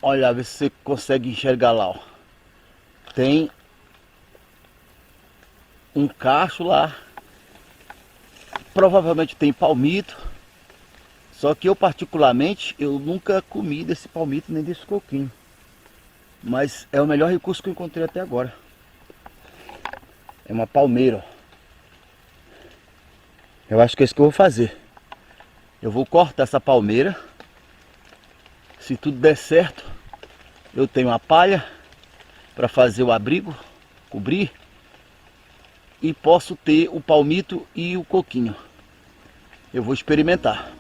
Olha, vê se você consegue enxergar lá, ó. Tem um cacho lá. Provavelmente tem palmito. Só que eu particularmente, eu nunca comi desse palmito nem desse coquinho. Mas é o melhor recurso que eu encontrei até agora. É uma palmeira, ó. Eu acho que é isso que eu vou fazer. Eu vou cortar essa palmeira. Se tudo der certo, eu tenho a palha para fazer o abrigo, cobrir. E posso ter o palmito e o coquinho. Eu vou experimentar.